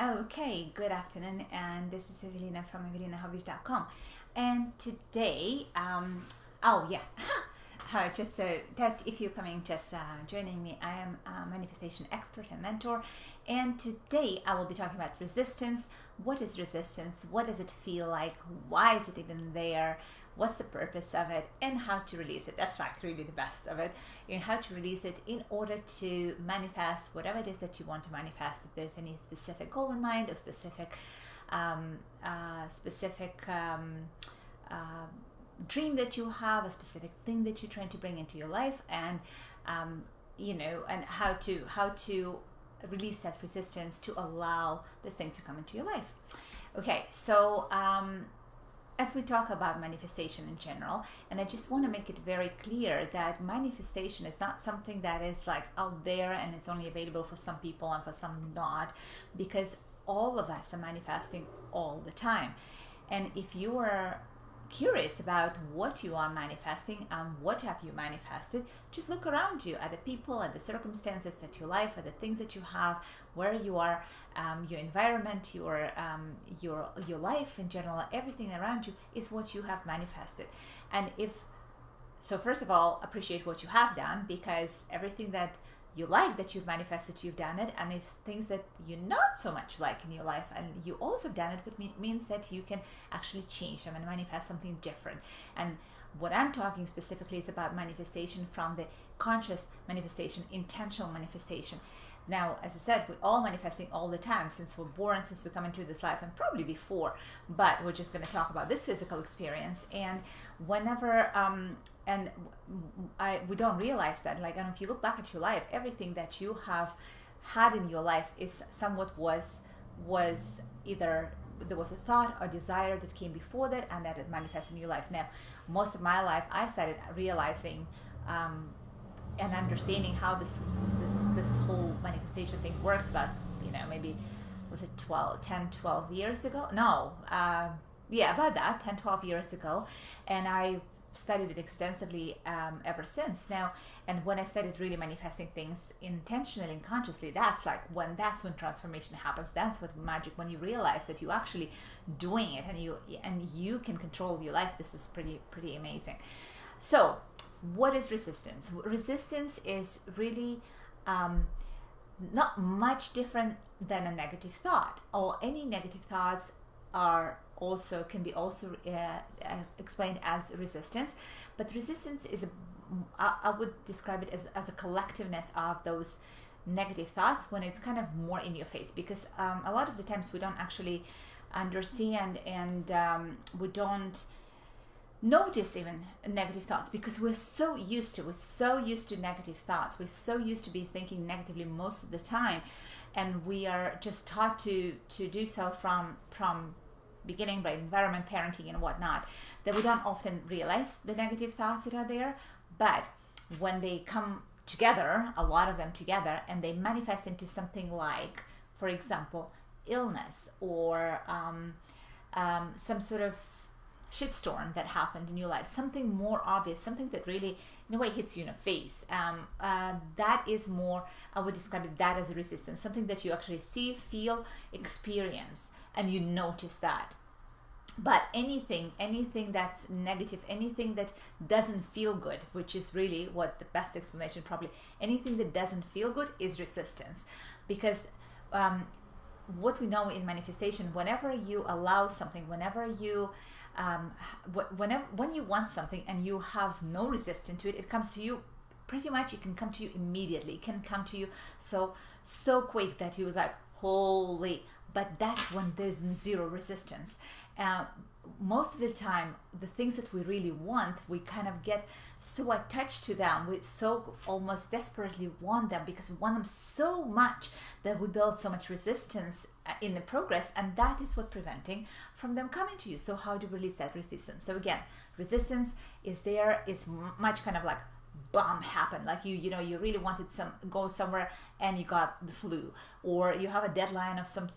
Okay, good afternoon, and this is Evelina from EvelinaHobbies.com. And today, oh yeah, just so that if you're coming, just joining me, I am a manifestation expert and mentor. And today I will be talking about resistance. What is resistance? What does it feel like? Why is it even there? What's the purpose of it, and how to release it? That's like really the best of it, and how to release it in order to manifest whatever it is that you want to manifest. If there's any specific goal in mind or specific um, uh, specific um, uh, dream that you have, a specific thing that you're trying to bring into your life, and and how to release that resistance to allow this thing to come into your life. Okay, so as we talk about manifestation in general, and I just want to make it very clear that manifestation is not something that is like out there and it's only available for some people and for some not, because all of us are manifesting all the time. And if you are curious about what you are manifesting and what have you manifested, just look around you at the people, at the circumstances, at your life, at the things that you have, where you are, your environment, your life in general, everything around you is what you have manifested. And if so, first of all, appreciate what you have done, because everything that you like that you've manifested, you've done it. And if things that you not so much like in your life and you also done it, means that you can actually change them and manifest something different. And what I'm talking specifically is about manifestation from the conscious manifestation, intentional manifestation. Now, as I said, we're all manifesting all the time since we're born, since we come into this life, and probably before. But we're just going to talk about this physical experience. And whenever and we don't realize that. Like, and if you look back at your life, everything that you have had in your life is somewhat was either there was a thought or desire that came before that, and that it manifests in your life. Now, most of my life, I started realizing and understanding how this whole manifestation thing works about, maybe was it 12 years ago? No, yeah, about that, 10, 12 years ago. And I studied it extensively ever since now. And when I started really manifesting things intentionally and consciously, that's when transformation happens. That's what magic, when you realize that you actually doing it, and you can control your life. This is pretty amazing. So what is resistance? Resistance is really not much different than a negative thought, or any negative thoughts can be also explained as resistance. But resistance is I would describe it as a collectiveness of those negative thoughts when it's kind of more in your face, because a lot of the times we don't actually understand, and we don't notice even negative thoughts, because we're so used to negative thoughts. We're so used to be thinking negatively most of the time, and we are just taught to do so from beginning, by environment, parenting, and whatnot, that we don't often realize the negative thoughts that are there. But when they come together, a lot of them together, and they manifest into something like, for example, illness, or some sort of shitstorm that happened in your life, something more obvious, something that really in a way hits you in the face, that is more, I would describe it that as a resistance, something that you actually see, feel, experience, and you notice that. But anything that's negative, anything that doesn't feel good, which is really what the best explanation, probably anything that doesn't feel good is resistance. Because what we know in manifestation, whenever you allow something, whenever you when you want something and you have no resistance to it, it comes to you pretty much. It can come to you immediately. It can come to you so quick that you was like, holy. But that's when there's zero resistance. Most of the time, the things that we really want, we kind of get so attached to them. We so almost desperately want them, because we want them so much that we build so much resistance in the progress, and that is what preventing from them coming to you. So how to release that resistance? So again, resistance is there. Is much kind of like bomb happened, like you really wanted go somewhere and you got the flu, or you have a deadline of some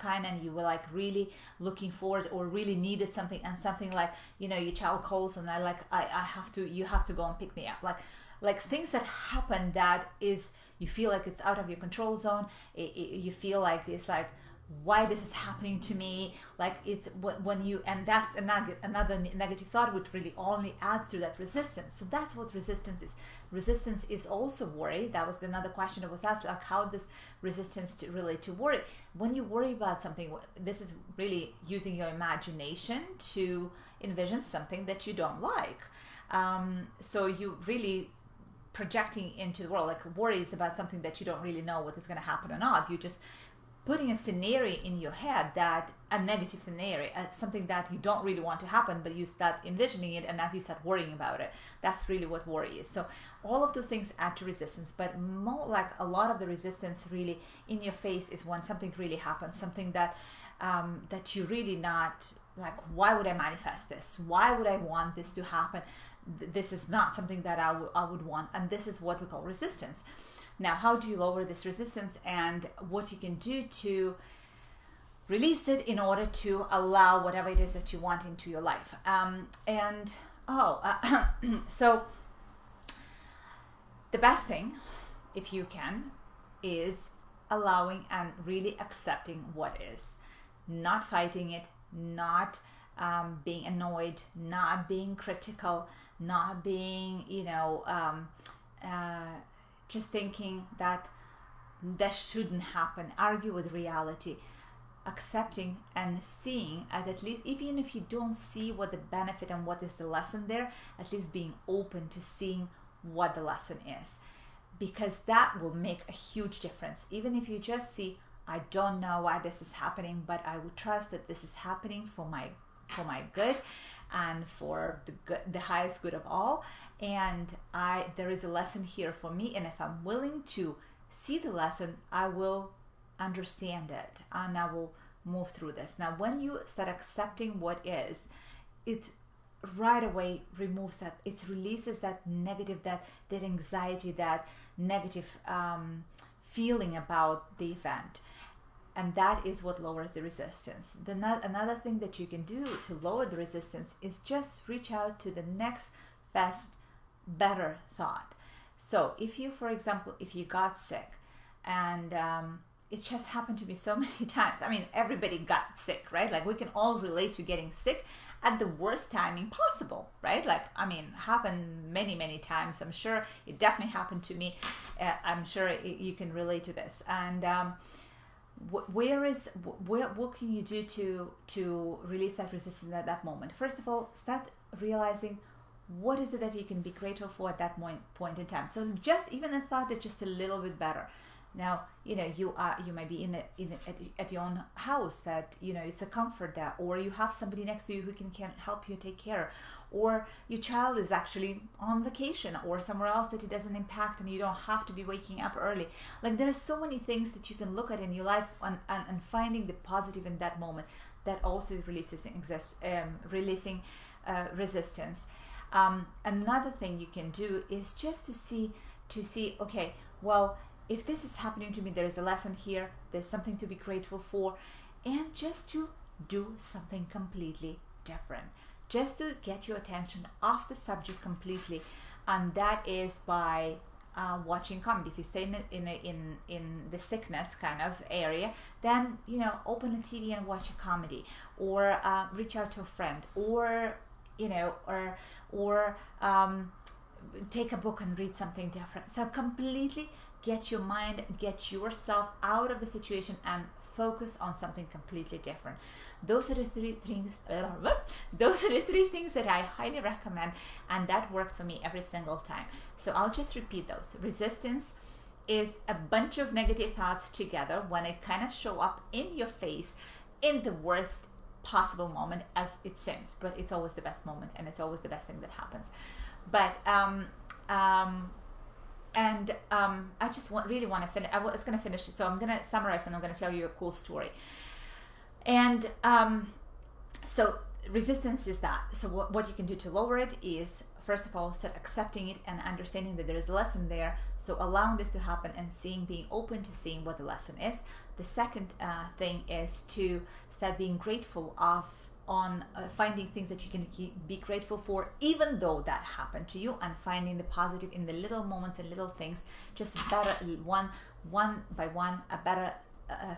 kind, and you were like really looking forward or really needed something, and something like, your child calls and you have to go and pick me up, like things that happen that is, you feel like it's out of your control zone. You feel like it's like, why this is happening to me. Like it's when you, and that's another negative thought, which really only adds to that resistance. So that's what resistance is. Resistance is also worry. That was another question that was asked, like how does resistance relate to worry? When you worry about something, this is really using your imagination to envision something that you don't like. So you really projecting into the world, like worries about something that you don't really know what is going to happen or not. You just putting a scenario in your head, that a negative scenario, something that you don't really want to happen, but you start envisioning it and now you start worrying about it. That's really what worry is. So all of those things add to resistance, but more like a lot of the resistance really in your face is when something really happens, something that that you really not like, why would I manifest this? Why would I want this to happen? This is not something that I would want, and this is what we call resistance. Now, how do you lower this resistance, and what you can do to release it in order to allow whatever it is that you want into your life? So the best thing, if you can, is allowing and really accepting what is, not fighting it, not being annoyed, not being critical, not being, just thinking that shouldn't happen, argue with reality, accepting and seeing, at least, even if you don't see what the benefit and what is the lesson there, at least being open to seeing what the lesson is, because that will make a huge difference. Even if you just see, I don't know why this is happening, but I would trust that this is happening for my good and for the highest good of all, and there is a lesson here for me, and if I'm willing to see the lesson, I will understand it and I will move through this. Now, when you start accepting what is, it right away removes that, it releases that negative, that anxiety, that negative feeling about the event. And that is what lowers the resistance. Another thing that you can do to lower the resistance is just reach out to the next best, better thought. So if you, for example, if you got sick, and it just happened to me so many times. I mean, everybody got sick, right? Like we can all relate to getting sick at the worst timing possible, right? Like, I mean, happened many, many times. I'm sure it definitely happened to me. I'm sure you can relate to this. And what can you do to release that resistance at that moment? First of all, start realizing what is it that you can be grateful for at that point in time. So just even a thought that's just a little bit better. Now, you might be at your own house, that it's a comfort there, or you have somebody next to you who can help you take care, or your child is actually on vacation or somewhere else that it doesn't impact, and you don't have to be waking up early. Like there are so many things that you can look at in your life and finding the positive in that moment, that also releasing resistance. Another thing you can do is just to see, okay, well, if this is happening to me, there is a lesson here, there's something to be grateful for, and just to do something completely different, just to get your attention off the subject completely. And that is by watching comedy. If you stay in the sickness kind of area, then open a TV and watch a comedy, or reach out to a friend, or take a book and read something different. So completely get your mind, get yourself out of the situation and focus on something completely different. Those are the three things. Those are the three things that I highly recommend, and that worked for me every single time. So I'll just repeat those. Resistance is a bunch of negative thoughts together when it kind of show up in your face in the worst possible moment, as it seems, but it's always the best moment, and it's always the best thing that happens. But I just really want to finish. I was going to finish it, so I'm going to summarize, and I'm going to tell you a cool story. And so resistance is that. So what you can do to lower it is, first of all, start accepting it and understanding that there is a lesson there. So allowing this to happen and being open to seeing what the lesson is. The second thing is to start being grateful on finding things that you can be grateful for, even though that happened to you, and finding the positive in the little moments and little things, just better one by one, a better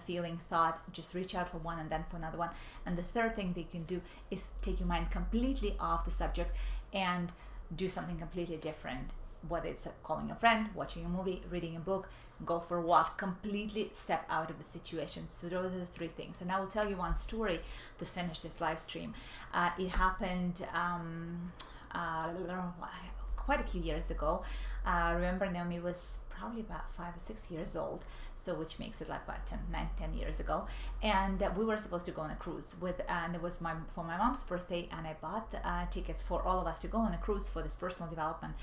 feeling, thought, just reach out for one and then for another one. And the third thing they can do is take your mind completely off the subject and do something completely different, whether it's calling a friend, watching a movie, reading a book, go for a walk, completely step out of the situation. So those are the three things. And I will tell you one story to finish this live stream. It happened quite a few years ago. Remember, Naomi was probably about 5 or 6 years old, so which makes it like about 10 years ago. And we were supposed to go on a cruise with, and it was for my mom's birthday, and I bought tickets for all of us to go on a cruise for this personal development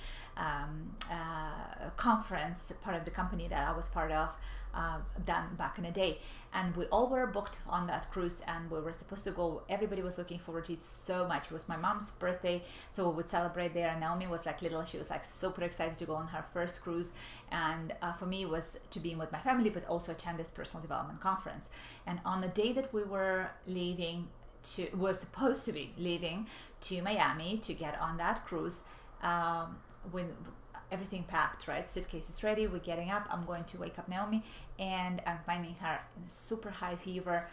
conference, part of the company that I was part of, done back in the day. And we all were booked on that cruise, and we were supposed to go. Everybody was looking forward to it so much. It was my mom's birthday, so we would celebrate there. And Naomi was like little. She was like super excited to go on her first cruise. And for me, it was to be with my family, but also attend this personal development conference. And on the day that we were leaving, was supposed to be leaving to Miami to get on that cruise, when everything packed, right? Suitcase is ready. We're getting up. I'm going to wake up Naomi, and I'm finding her in a super high fever,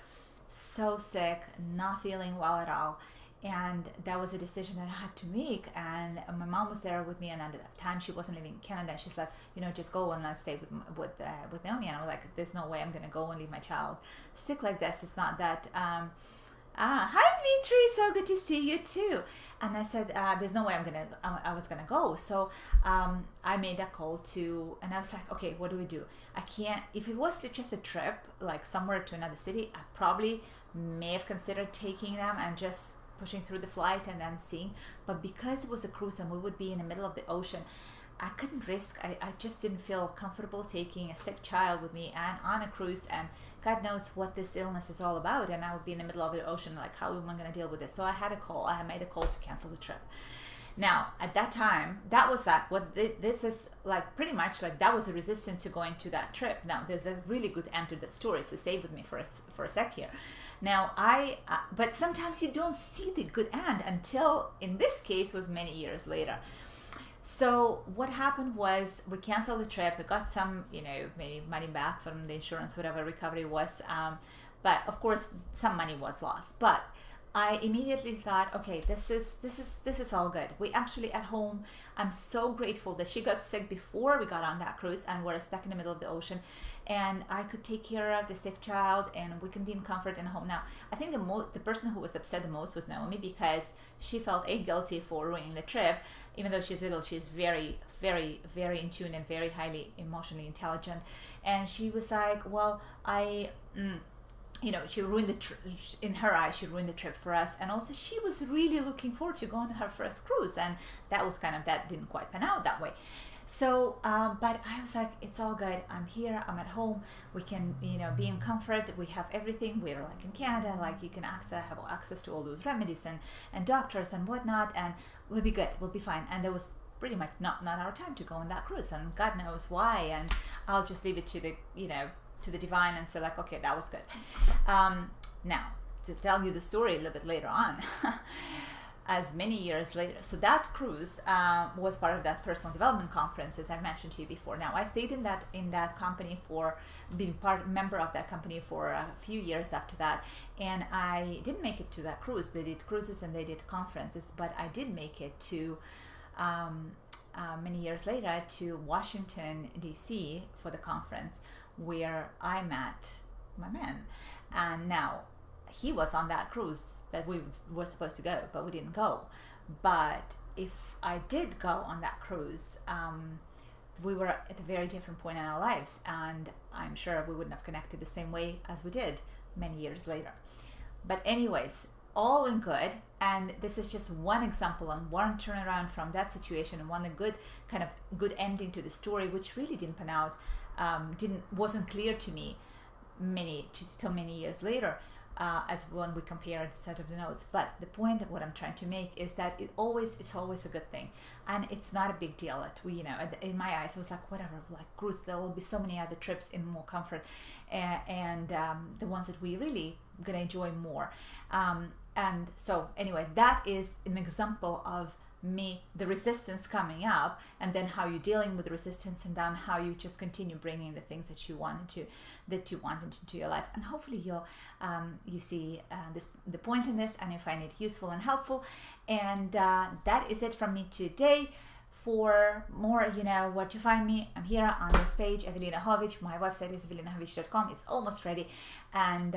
so sick, not feeling well at all. And that was a decision that I had to make. And my mom was there with me, and at the time she wasn't living in Canada. She's like, just go and let's stay with Naomi. And I was like, there's no way I'm gonna go and leave my child sick like this. It's not that. Hi Dmitry, so good to see you too. And I said, there's no way I was gonna go. So I made a call and I was like, okay, what do we do? I can't, if it was just a trip, like somewhere to another city, I probably may have considered taking them and just pushing through the flight and then seeing. But because it was a cruise and we would be in the middle of the ocean, I couldn't risk, I just didn't feel comfortable taking a sick child with me and on a cruise, and God knows what this illness is all about, and I would be in the middle of the ocean, like how am I going to deal with this? So I had made a call to cancel the trip. Now, at that time, that was like, this is like pretty much like that was a resistance to going to that trip. Now, there's a really good end to the story, so stay with me for a sec here. Now, but sometimes you don't see the good end until, in this case, was many years later. So what happened was we canceled the trip. We got some, maybe money back from the insurance, whatever recovery was. But of course, some money was lost. But I immediately thought, okay, this is all good. We actually at home, I'm so grateful that she got sick before we got on that cruise and we're stuck in the middle of the ocean, and I could take care of the sick child and we can be in comfort in home. Now, I think the person who was upset the most was Naomi, because she felt guilty for ruining the trip. Even though she's little, she's very, very, very in tune and very highly emotionally intelligent. And she was like, well, she ruined in her eyes, she ruined the trip for us. And also she was really looking forward to going on her first cruise. And that didn't quite pan out that way. So, but I was like, it's all good. I'm here, I'm at home. We can, be in comfort. We have everything. We're like in Canada, like you can have access to all those remedies and doctors and whatnot. And we'll be good. We'll be fine. And there was pretty much not our time to go on that cruise. And God knows why. And I'll just leave it to the, to the divine and say like, okay, that was good. Now, to tell you the story a little bit later on, as many years later, so that cruise was part of that personal development conference, as I mentioned to you before. Now, I stayed in that company for being member of that company for a few years after that, and I didn't make it to that cruise. They did cruises and they did conferences, but I did make it to many years later to Washington DC for the conference, where I met my man. And now he was on that cruise that we were supposed to go, but we didn't go. But if I did go on that cruise, we were at a very different point in our lives, and I'm sure we wouldn't have connected the same way as we did many years later. But anyways, all in good, and this is just one example and one turnaround from that situation, and one good ending to the story, which really didn't pan out, wasn't clear to me till many years later, as when we compared a set of the notes. But the point of what I'm trying to make is that it's always a good thing, and it's not a big deal. In my eyes, it was like, whatever, like cruise, there will be so many other trips in more comfort, and the ones that we really gonna enjoy more. And so anyway, that is an example of me the resistance coming up, and then how you're dealing with the resistance, and then how you just continue bringing the things that you wanted into your life. And hopefully you see the point in this, and you find it useful and helpful. And that is it from me today. For more, where to find me, I'm here on this page, Evelina Hovic. My website is evelinahovic.com. It's almost ready. And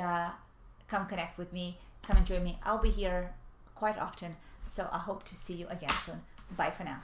come connect with me. Come and join me. I'll be here quite often. So I hope to see you again soon. Bye for now.